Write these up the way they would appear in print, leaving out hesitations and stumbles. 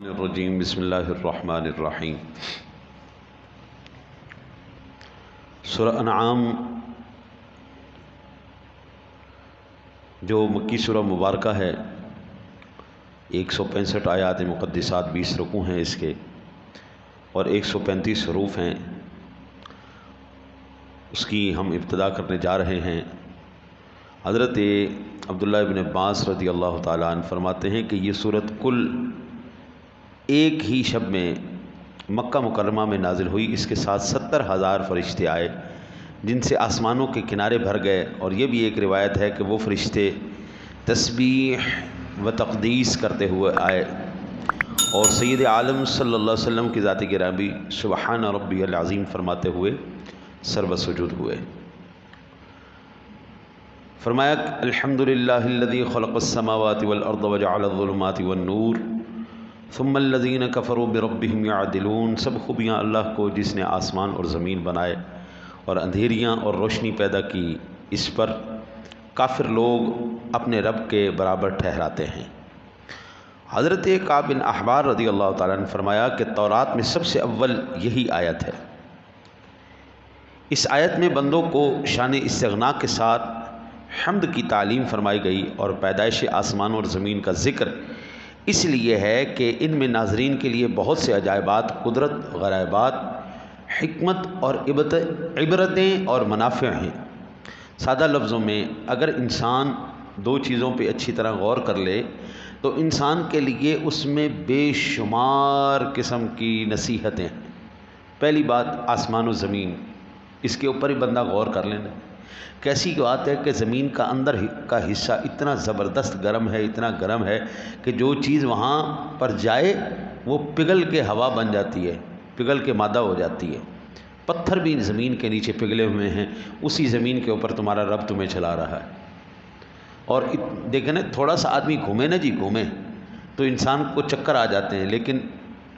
الرجیم بسم اللہ الرحمن الرحیم۔ سورہ انعام جو مکی سورہ مبارکہ ہے، 165 آیات مقدسات، 20 رکوع ہیں اس کے، اور 135 حروف ہیں۔ اس کی ہم ابتدا کرنے جا رہے ہیں۔ حضرت عبداللہ ابن عباس رضی اللہ تعالیٰ عنہ فرماتے ہیں کہ یہ سورت کل ایک ہی شب میں مکہ مکرمہ میں نازل ہوئی۔ اس کے ساتھ 70,000 فرشتے آئے جن سے آسمانوں کے کنارے بھر گئے، اور یہ بھی ایک روایت ہے کہ وہ فرشتے تسبیح و تقدیس کرتے ہوئے آئے، اور سید عالم صلی اللہ علیہ وسلم کی ذات گرامی سبحان ربی العظیم فرماتے ہوئے سر و سجود ہوئے۔ فرمایا الحمدللہ الذی خلق السماوات والارض وجعل الظلمات والنور ثم الذین کفروا بربہم یعدلون۔ سب خوبیاں اللہ کو جس نے آسمان اور زمین بنائے اور اندھیریاں اور روشنی پیدا کی، اس پر کافر لوگ اپنے رب کے برابر ٹھہراتے ہیں۔ حضرت کعب بن احبار رضی اللہ تعالیٰ عنہ فرمایا کہ تورات میں سب سے اول یہی آیت ہے۔ اس آیت میں بندوں کو شان استغنا کے ساتھ حمد کی تعلیم فرمائی گئی، اور پیدائش آسمان اور زمین کا ذکر اس لیے ہے کہ ان میں ناظرین کے لیے بہت سے عجائبات، قدرت، غرائبات، حکمت اور عبرتیں اور منافع ہیں۔ سادہ لفظوں میں اگر انسان دو چیزوں پہ اچھی طرح غور کر لے تو انسان کے لیے اس میں بے شمار قسم کی نصیحتیں ہیں۔ پہلی بات آسمان و زمین، اس کے اوپر ہی بندہ غور کر لینا۔ کیسی بات ہے کہ زمین کا اندر کا حصہ اتنا زبردست گرم ہے، اتنا گرم ہے کہ جو چیز وہاں پر جائے وہ پگھل کے ہوا بن جاتی ہے، پگھل کے مادہ ہو جاتی ہے۔ پتھر بھی زمین کے نیچے پگھلے ہوئے ہیں، اسی زمین کے اوپر تمہارا رب تمہیں چلا رہا ہے۔ اور دیکھیں نا، تھوڑا سا آدمی گھومے نا جی، گھومے تو انسان کو چکر آ جاتے ہیں، لیکن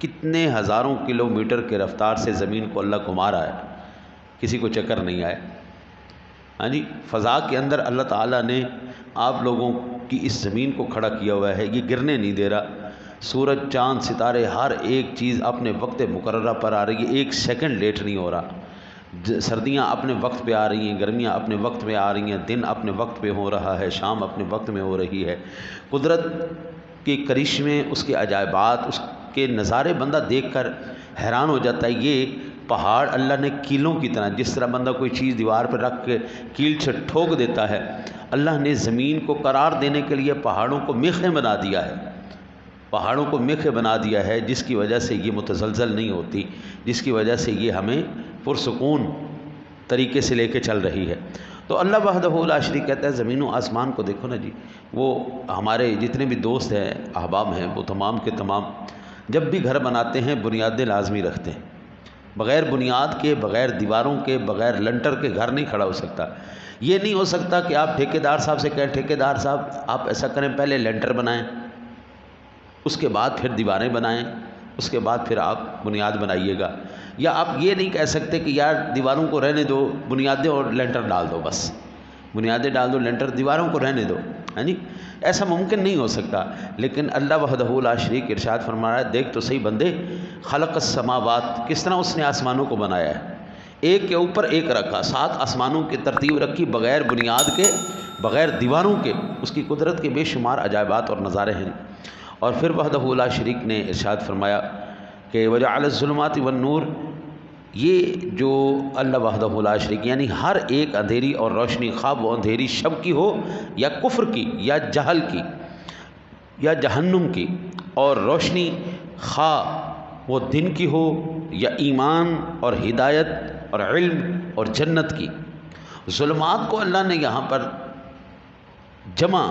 کتنے ہزاروں کلومیٹر کے رفتار سے زمین کو اللہ گھما رہا ہے، کسی کو چکر نہیں آئے۔ ہاں جی، فضا کے اندر اللہ تعالیٰ نے آپ لوگوں کی اس زمین کو کھڑا کیا ہوا ہے، یہ گرنے نہیں دے رہا۔ سورج، چاند، ستارے، ہر ایک چیز اپنے وقت مقررہ پر آ رہی ہے، ایک سیکنڈ لیٹ نہیں ہو رہا۔ سردیاں اپنے وقت پہ آ رہی ہیں، گرمیاں اپنے وقت پہ آ رہی ہیں، دن اپنے وقت پہ ہو رہا ہے، شام اپنے وقت میں ہو رہی ہے۔ قدرت کے کرشمے، اس کے عجائبات، اس کے نظارے بندہ دیکھ کر حیران ہو جاتا ہے۔ یہ پہاڑ اللہ نے کیلوں کی طرح، جس طرح بندہ کوئی چیز دیوار پہ رکھ کے کیل سے ٹھوک دیتا ہے، اللہ نے زمین کو قرار دینے کے لیے پہاڑوں کو میخیں بنا دیا ہے، پہاڑوں کو میخیں بنا دیا ہے، جس کی وجہ سے یہ متزلزل نہیں ہوتی، جس کی وجہ سے یہ ہمیں پرسکون طریقے سے لے کے چل رہی ہے۔ تو اللہ وحدہ لا شریک کہتا ہے زمین و آسمان کو دیکھو نا جی۔ وہ ہمارے جتنے بھی دوست ہیں، احباب ہیں، وہ تمام کے تمام جب بھی گھر بناتے ہیں بنیادیں لازمی رکھتے ہیں۔ بغیر بنیاد کے، بغیر دیواروں کے، بغیر لنٹر کے گھر نہیں کھڑا ہو سکتا۔ یہ نہیں ہو سکتا کہ آپ ٹھیکیدار صاحب سے کہیں ٹھیکیدار صاحب آپ ایسا کریں، پہلے لنٹر بنائیں، اس کے بعد پھر دیواریں بنائیں، اس کے بعد پھر آپ بنیاد بنائیے گا۔ یا آپ یہ نہیں کہہ سکتے کہ یار دیواروں کو رہنے دو، بنیادیں اور لنٹر ڈال دو، بس بنیادیں ڈال دو، لنٹر، دیواروں کو رہنے دو، ہاں جی، ایسا ممکن نہیں ہو سکتا۔ لیکن اللہ وحدہ لا شریک ارشاد فرما رہا ہے، دیکھ تو صحیح بندے، خلق السماوات، کس طرح اس نے آسمانوں کو بنایا ہے، ایک کے اوپر ایک رکھا، 7 آسمانوں کی ترتیب رکھی، بغیر بنیاد کے، بغیر دیواروں کے۔ اس کی قدرت کے بے شمار عجائبات اور نظارے ہیں۔ اور پھر وحدہ لا شریک نے ارشاد فرمایا کہ وجعل الظلمات والنور، یہ جو اللہ وحدہ لا شریک، یعنی ہر ایک اندھیری اور روشنی، خواہ وہ اندھیری شب کی ہو یا کفر کی یا جہل کی یا جہنم کی، اور روشنی خواہ وہ دن کی ہو یا ایمان اور ہدایت اور علم اور جنت کی۔ ظلمات کو اللہ نے یہاں پر جمع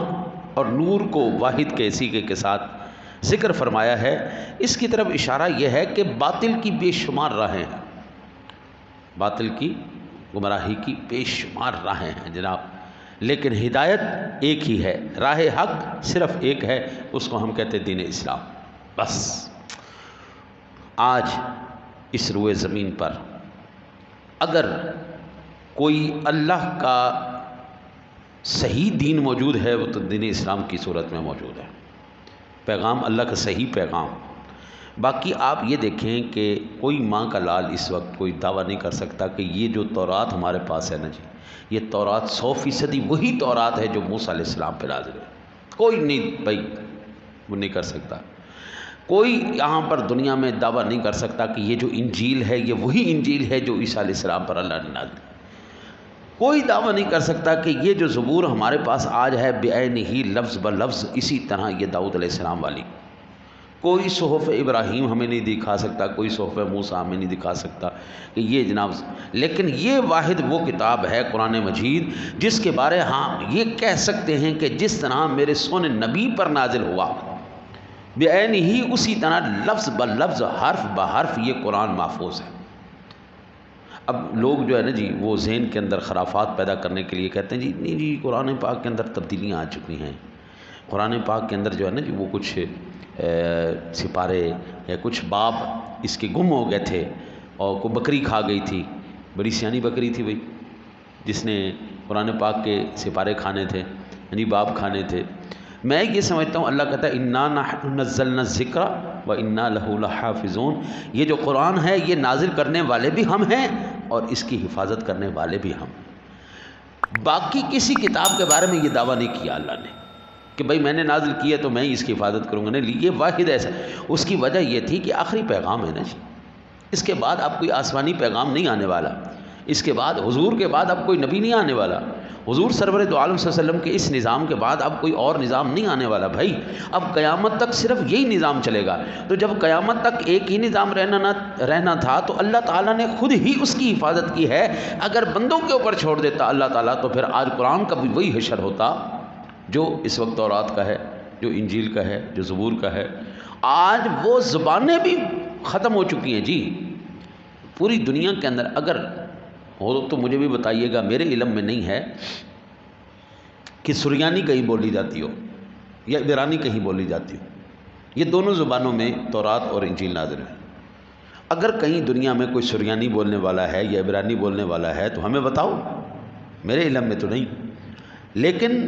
اور نور کو واحد کے سیغے کے ساتھ ذکر فرمایا ہے۔ اس کی طرف اشارہ یہ ہے کہ باطل کی بے شمار راہیں ہیں، باطل کی گمراہی کی بے شمار راہیں ہیں جناب، لیکن ہدایت ایک ہی ہے، راہ حق صرف ایک ہے، اس کو ہم کہتے ہیں دین اسلام۔ بس آج اس روئے زمین پر اگر کوئی اللہ کا صحیح دین موجود ہے وہ تو دین اسلام کی صورت میں موجود ہے۔ پیغام اللہ کا صحیح پیغام، باقی آپ یہ دیکھیں کہ کوئی ماں کا لال اس وقت کوئی دعویٰ نہیں کر سکتا کہ یہ جو تورات ہمارے پاس ہے نا جی، یہ تورات 100% وہی تورات ہے جو موسیٰ علیہ السلام پہ نازل ہے۔ کوئی نہیں بھائی وہ نہیں کر سکتا۔ کوئی یہاں پر دنیا میں دعویٰ نہیں کر سکتا کہ یہ جو انجیل ہے یہ وہی انجیل ہے جو عیسیٰ علیہ السلام پر اللہ نے نازل کی۔ کوئی دعویٰ نہیں کر سکتا کہ یہ جو زبور ہمارے پاس آج ہے بعینہ لفظ بلفظ اسی طرح یہ داؤد علیہ السلام والی۔ کوئی صحف ابراہیم ہمیں نہیں دکھا سکتا، کوئی صحف موسیٰ ہمیں نہیں دکھا سکتا کہ یہ جناب، لیکن یہ واحد وہ کتاب ہے قرآن مجید جس کے بارے ہم یہ کہہ سکتے ہیں کہ جس طرح میرے سونے نبی پر نازل ہوا بعینہ اسی طرح لفظ بلفظ حرف بحرف یہ قرآن محفوظ ہے۔ اب لوگ جو ہے نا جی وہ ذہن کے اندر خرافات پیدا کرنے کے لیے کہتے ہیں جی نہیں جی قرآن پاک کے اندر تبدیلیاں آ چکی ہیں، قرآن پاک کے اندر جو ہے نا جی وہ کچھ سپارے یا کچھ باب اس کے گم ہو گئے تھے اور کوئی بکری کھا گئی تھی، بڑی سیانی بکری تھی بھائی جس نے قرآن پاک کے سپارے کھانے تھے، یعنی باب کھانے تھے۔ میں یہ سمجھتا ہوں اللہ کہتا ہے انا نحن نزلنا الذکر و انا لہ لحافظون، یہ جو قرآن ہے یہ نازل کرنے والے بھی ہم ہیں اور اس کی حفاظت کرنے والے بھی ہم۔ باقی کسی کتاب کے بارے میں یہ دعویٰ نہیں کیا اللہ نے کہ بھائی میں نے نازل کیا تو میں اس کی حفاظت کروں گا، نہیں، یہ واحد ایسا۔ اس کی وجہ یہ تھی کہ آخری پیغام ہے نا جی، اس کے بعد اب کوئی آسمانی پیغام نہیں آنے والا، اس کے بعد حضور کے بعد اب کوئی نبی نہیں آنے والا، حضور سرور دو عالم صلی اللہ علیہ وسلم کے اس نظام کے بعد اب کوئی اور نظام نہیں آنے والا بھائی، اب قیامت تک صرف یہی نظام چلے گا۔ تو جب قیامت تک ایک ہی نظام رہنا تھا تو اللہ تعالیٰ نے خود ہی اس کی حفاظت کی ہے۔ اگر بندوں کے اوپر چھوڑ دیتا اللہ تعالیٰ تو پھر آج قرآن کا بھی وہی حشر ہوتا جو اس وقت تورات کا ہے، جو انجیل کا ہے، جو زبور کا ہے۔ آج وہ زبانیں بھی ختم ہو چکی ہیں جی پوری دنیا کے اندر۔ اگر ہو تو مجھے بھی بتائیے گا، میرے علم میں نہیں ہے کہ سریانی کہیں بولی جاتی ہو یا عبرانی کہیں بولی جاتی ہو، یہ دونوں زبانوں میں تورات اور انجیل نازل ہے۔ اگر کہیں دنیا میں کوئی سریانی بولنے والا ہے یا عبرانی بولنے والا ہے تو ہمیں بتاؤ، میرے علم میں تو نہیں۔ لیکن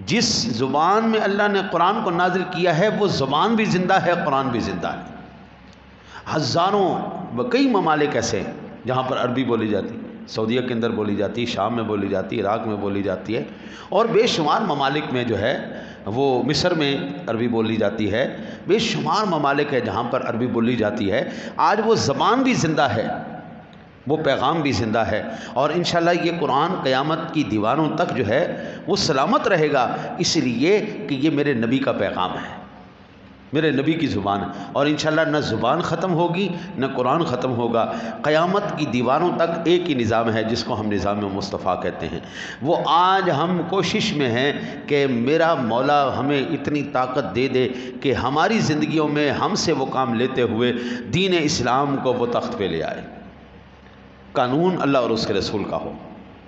جس زبان میں اللہ نے قرآن کو نازل کیا ہے وہ زبان بھی زندہ ہے، قرآن بھی زندہ ہے۔ ہزاروں کئی ممالک ایسے ہیں جہاں پر عربی بولی جاتی، سعودیہ کے اندر بولی جاتی، شام میں بولی جاتی، عراق میں بولی جاتی ہے، اور بے شمار ممالک میں جو ہے وہ مصر میں عربی بولی جاتی ہے، بے شمار ممالک ہے جہاں پر عربی بولی جاتی ہے۔ آج وہ زبان بھی زندہ ہے، وہ پیغام بھی زندہ ہے، اور انشاءاللہ یہ قرآن قیامت کی دیواروں تک جو ہے وہ سلامت رہے گا، اس لیے کہ یہ میرے نبی کا پیغام ہے، میرے نبی کی زبان ہے، اور انشاءاللہ نہ زبان ختم ہوگی نہ قرآن ختم ہوگا۔ قیامت کی دیواروں تک ایک ہی نظام ہے جس کو ہم نظام مصطفیٰ کہتے ہیں۔ وہ آج ہم کوشش میں ہیں کہ میرا مولا ہمیں اتنی طاقت دے دے کہ ہماری زندگیوں میں ہم سے وہ کام لیتے ہوئے دین اسلام کو وہ تخت پہ لے آئے، قانون اللہ اور اس کے رسول کا ہو،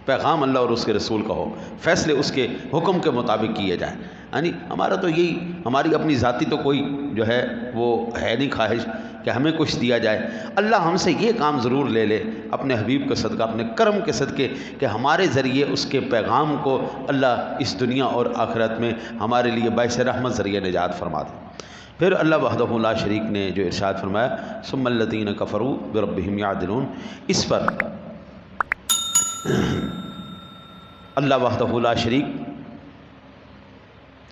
پیغام اللہ اور اس کے رسول کا ہو، فیصلے اس کے حکم کے مطابق کیے جائیں۔ یعنی ہمارا تو یہی، ہماری اپنی ذاتی تو کوئی جو ہے وہ ہے نہیں خواہش کہ ہمیں کچھ دیا جائے۔ اللہ ہم سے یہ کام ضرور لے لے اپنے حبیب کے صدقہ، اپنے کرم کے صدقے، کہ ہمارے ذریعے اس کے پیغام کو اللہ اس دنیا اور آخرت میں ہمارے لیے باعث رحمت ذریعہ نجات فرما دے۔ پھر اللہ وحدہ لا شریک نے جو ارشاد فرمایا ثم الذین کفروا بربہم یعدلون، اس پر اللہ وحدہ لا شریک،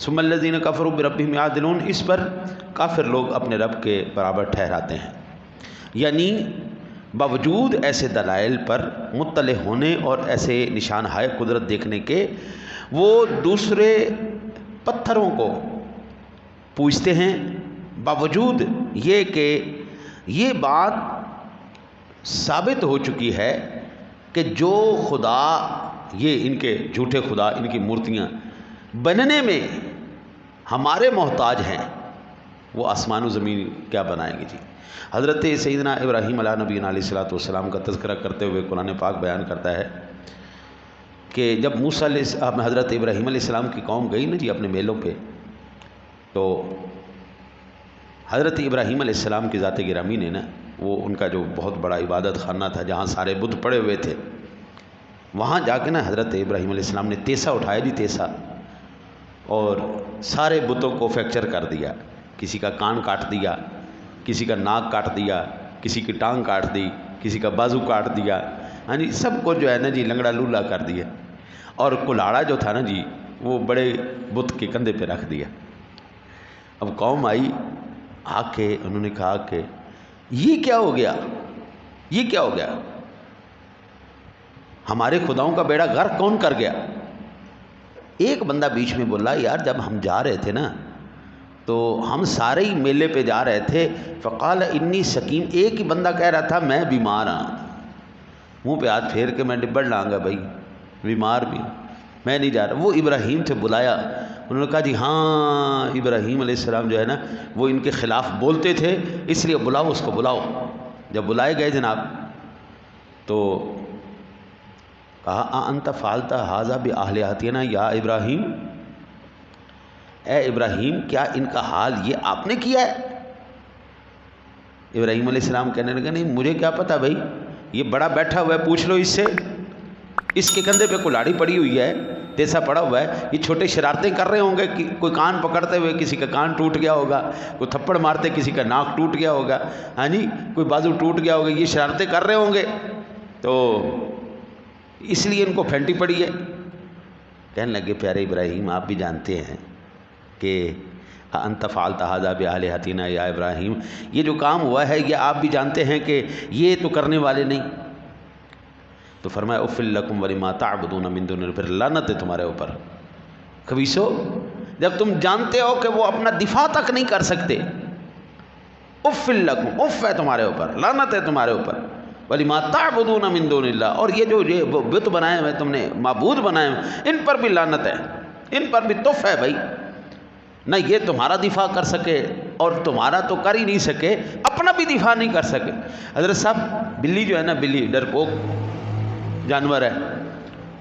ثم الذین کفروا بربہم یعدلون، اس پر کافر لوگ اپنے رب کے برابر ٹھہراتے ہیں، یعنی باوجود ایسے دلائل پر مطلع ہونے اور ایسے نشان ہائے قدرت دیکھنے کے وہ دوسرے پتھروں کو پوجتے ہیں، باوجود یہ کہ یہ بات ثابت ہو چکی ہے کہ جو خدا، یہ ان کے جھوٹے خدا، ان کی مورتیاں بننے میں ہمارے محتاج ہیں، وہ آسمان و زمین کیا بنائیں گے جی۔ حضرت سیدنا ابراہیم علیہ نبی علیہ الصلوۃ والسلام کا تذکرہ کرتے ہوئے قرآن پاک بیان کرتا ہے کہ جب موسیٰ حضرت ابراہیم علیہ السلام کی قوم گئی نا جی اپنے میلوں پہ، تو حضرت ابراہیم علیہ السلام کی ذات گرامی نے نا، وہ ان کا جو بہت بڑا عبادت خانہ تھا جہاں سارے بت پڑے ہوئے تھے، وہاں جا کے نا حضرت ابراہیم علیہ السلام نے تیسا اٹھایا جی، تیسا، اور سارے بتوں کو فریکچر کر دیا، کسی کا کان کاٹ دیا، کسی کا ناک کاٹ دیا، کسی کی ٹانگ کاٹ دی، کسی کا بازو کاٹ دیا، ہاں جی، سب کو جو ہے نا جی لنگڑا لولا کر دیا، اور کلاڑا جو تھا نا جی وہ بڑے بت کے کندھے پہ رکھ دیا۔ اب قوم آئی آ کے انہوں نے کہا کہ یہ کیا ہو گیا، یہ کیا ہو گیا، ہمارے خداؤں کا بیڑا غرق کون کر گیا؟ ایک بندہ بیچ میں بولا، یار جب ہم جا رہے تھے نا تو ہم سارے ہی میلے پہ جا رہے تھے، فقال انی سکیم، ایک ہی بندہ کہہ رہا تھا میں بیمار ہوں، منہ پہ ہاتھ پھیر کے میں ڈبڑ لانگا بھائی بیمار بھی میں نہیں جا رہا۔ وہ ابراہیم سے بلایا، انہوں نے کہا جی ہاں ابراہیم علیہ السلام جو ہے نا وہ ان کے خلاف بولتے تھے، اس لیے بلاؤ اس کو بلاؤ۔ جب بلائے گئے جناب تو کہا انت فعلت ھذا بآلہتنا یا ابراہیم، اے ابراہیم کیا ان کا حال یہ آپ نے کیا ہے؟ ابراہیم علیہ السلام کہنے لگے نہیں مجھے کیا پتا بھائی، یہ بڑا بیٹھا ہوا ہے پوچھ لو اس سے، اس کے کندھے پہ کلاڑی پڑی ہوئی ہے، تیسا پڑا ہوا ہے، یہ چھوٹے شرارتیں کر رہے ہوں گے، کوئی کان پکڑتے ہوئے کسی کا کان ٹوٹ گیا ہوگا، کوئی تھپڑ مارتے کسی کا ناک ٹوٹ گیا ہوگا، ہاں جی کوئی بازو ٹوٹ گیا ہوگا، یہ شرارتیں کر رہے ہوں گے تو اس لیے ان کو پھینٹی پڑی ہے۔ کہنے لگے پیارے ابراہیم آپ بھی جانتے ہیں کہ انت فعلت ھذا بآلہتنا یا ابراہیم، یہ جو کام ہوا ہے یہ آپ بھی جانتے ہیں کہ یہ تو کرنے والے نہیں۔ تو فرمایا اف لکم ولما تعبدون من دون اللہ، پھر لعنت ہے تمہارے اوپر خبیثو، جب تم جانتے ہو کہ وہ اپنا دفاع تک نہیں کر سکتے، اف لکم، اف ہے تمہارے اوپر، لعنت ہے تمہارے اوپر، ولما تعبدون من دون اللہ، اور یہ جو بت بنائے ہوئے تم نے معبود بنائے ہوئے ان پر بھی لعنت ہے، ان پر بھی تف ہے بھائی، نہ یہ تمہارا دفاع کر سکے اور تمہارا تو کر ہی نہیں سکے، اپنا بھی دفاع نہیں کر سکے۔ حضرت صاحب بلی جو ہے نا، بلی ڈرپوک جانور ہے،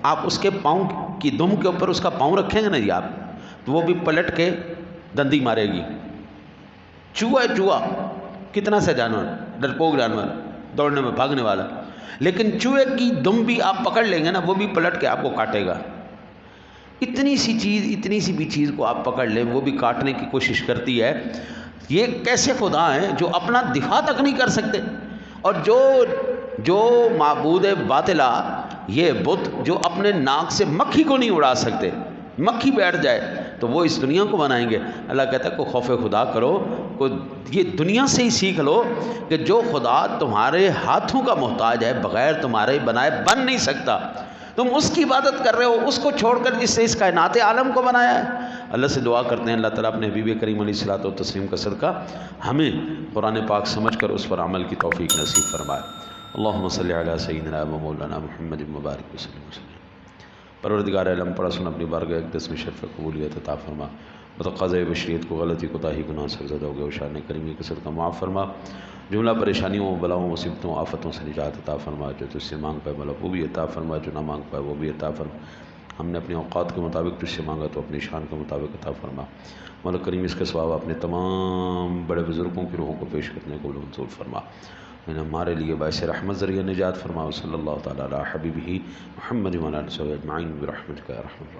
آپ اس کے پاؤں کی دم کے اوپر اس کا پاؤں رکھیں گے نا جی آپ، تو وہ بھی پلٹ کے دندی مارے گی۔ چوہا ہے، چوہا کتنا سا جانور، ڈرپوک جانور دوڑنے میں بھاگنے والا، لیکن چوہے کی دم بھی آپ پکڑ لیں گے نا وہ بھی پلٹ کے آپ کو کاٹے گا۔ اتنی سی چیز، اتنی سی بھی چیز کو آپ پکڑ لیں وہ بھی کاٹنے کی کوشش کرتی ہے۔ یہ کیسے خدا ہیں جو اپنا دفاع تک نہیں کر سکتے، اور جو معبود باطلہ، یہ بت جو اپنے ناک سے مکھی کو نہیں اڑا سکتے، مکھی بیٹھ جائے تو وہ اس دنیا کو بنائیں گے۔ اللہ کہتا ہے کو خوف خدا کرو، کو یہ دنیا سے ہی سیکھ لو کہ جو خدا تمہارے ہاتھوں کا محتاج ہے، بغیر تمہارے بنائے بن نہیں سکتا، تم اس کی عبادت کر رہے ہو، اس کو چھوڑ کر جس سے اس کائنات عالم کو بنایا ہے۔ اللہ سے دعا کرتے ہیں اللہ تعالیٰ اپنے حبیب کریم علیہ الصلوۃ والتسلیم کا صدقہ ہمیں قرآن پاک سمجھ کر اس پر عمل کی توفیق نصیب فرمائے۔ اللہم صلی علی سیدنا و مولانا محمد مبارک وسلم۔ پروردگار عالم پڑھا سن اپنی بارگاہ اقدس میں شرف قبولیت عطا فرما، بتقاضۂ بشریت کو غلطی کوتاہی گناہ سے زدہ ہو گئے شان کریمی کے صدقہ معاف فرما، جملہ پریشانیوں بلاؤں مصیبتوں آفتوں سے نجات عطا فرما، جو تجھ سے مانگ پائے مولا وہ بھی عطا فرما، جو نہ مانگ پائے وہ بھی عطا فرما۔ ہم نے اپنے اوقات کے مطابق تجھ سے مانگا تو اپنی شان کے مطابق عطا فرما۔ مولا کریم اس کے ثواب اپنے تمام بڑے بزرگوں کی روحوں کو پیش کرنے کو منظور فرما، انہیں ہمارے لیے باعث رحمت ذریعہ نجات فرما۔ صلی اللہ تعالیٰ علی حبیبہ محمد و علی آلہ اجمعین برحمتک یا ارحم الراحمین۔